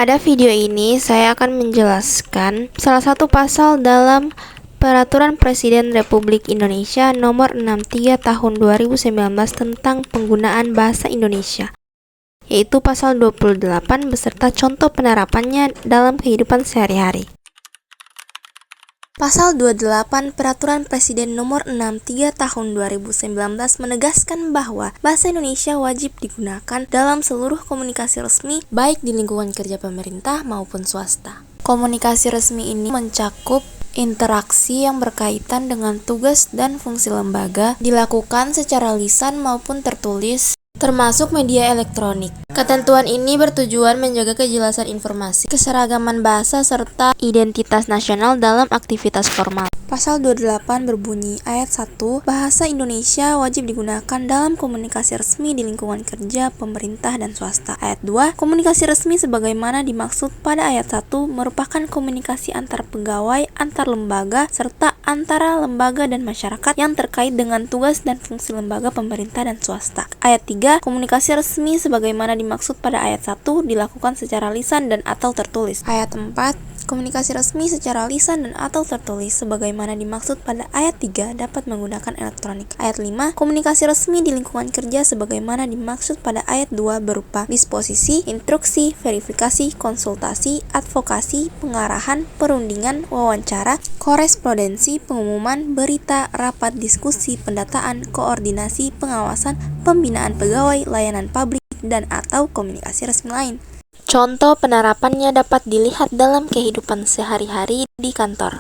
Pada video ini, saya akan menjelaskan salah satu pasal dalam Peraturan Presiden Republik Indonesia Nomor 63 Tahun 2019 tentang penggunaan bahasa Indonesia, yaitu pasal 28 beserta contoh penerapannya dalam kehidupan sehari-hari. Pasal 28 Peraturan Presiden Nomor 63 Tahun 2019 menegaskan bahwa bahasa Indonesia wajib digunakan dalam seluruh komunikasi resmi baik di lingkungan kerja pemerintah maupun swasta. Komunikasi resmi ini mencakup interaksi yang berkaitan dengan tugas dan fungsi lembaga dilakukan secara lisan maupun tertulis, termasuk media elektronik. Ketentuan ini bertujuan menjaga kejelasan informasi, keseragaman bahasa, serta identitas nasional dalam aktivitas formal. Pasal 28 berbunyi, ayat 1, bahasa Indonesia wajib digunakan dalam komunikasi resmi di lingkungan kerja, pemerintah, dan swasta. Ayat 2, komunikasi resmi sebagaimana dimaksud pada ayat 1 merupakan komunikasi antar pegawai, antar lembaga, serta antara lembaga dan masyarakat yang terkait dengan tugas dan fungsi lembaga pemerintah dan swasta. Ayat 3, komunikasi resmi sebagaimana dimaksud pada ayat 1 dilakukan secara lisan dan atau tertulis. Ayat 4, komunikasi resmi secara lisan dan atau tertulis sebagaimana dimaksud pada ayat 3 dapat menggunakan elektronik. Ayat 5, komunikasi resmi di lingkungan kerja sebagaimana dimaksud pada ayat 2 berupa disposisi, instruksi, verifikasi, konsultasi, advokasi, pengarahan, perundingan, wawancara, korespondensi, pengumuman, berita, rapat, diskusi, pendataan, koordinasi, pengawasan, pembinaan pegawai, layanan publik, dan atau komunikasi resmi lain. Contoh penerapannya dapat dilihat dalam kehidupan sehari-hari di kantor.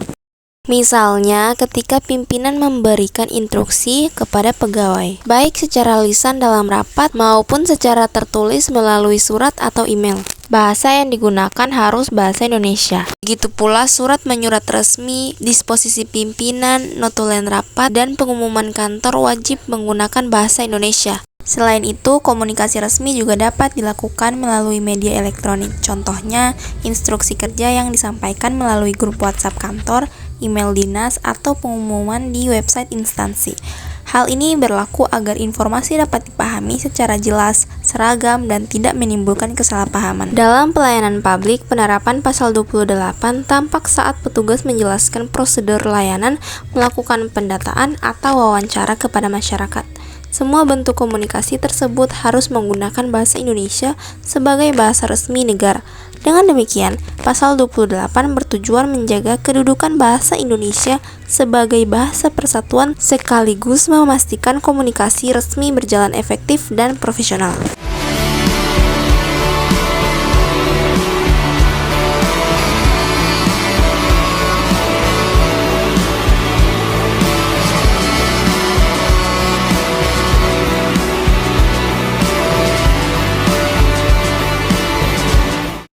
Misalnya, ketika pimpinan memberikan instruksi kepada pegawai, baik secara lisan dalam rapat maupun secara tertulis melalui surat atau email. Bahasa yang digunakan harus bahasa Indonesia. Begitu pula surat menyurat resmi, disposisi pimpinan, notulen rapat, dan pengumuman kantor wajib menggunakan bahasa Indonesia. Selain itu, komunikasi resmi juga dapat dilakukan melalui media elektronik. Contohnya, instruksi kerja yang disampaikan melalui grup WhatsApp kantor, email dinas, atau pengumuman di website instansi. Hal ini berlaku agar informasi dapat dipahami secara jelas, seragam, dan tidak menimbulkan kesalahpahaman. Dalam pelayanan publik, penerapan pasal 28 tampak saat petugas menjelaskan prosedur layanan, melakukan pendataan, atau wawancara kepada masyarakat. Semua bentuk komunikasi tersebut harus menggunakan bahasa Indonesia sebagai bahasa resmi negara. Dengan demikian, pasal 28 bertujuan menjaga kedudukan bahasa Indonesia sebagai bahasa persatuan sekaligus memastikan komunikasi resmi berjalan efektif dan profesional.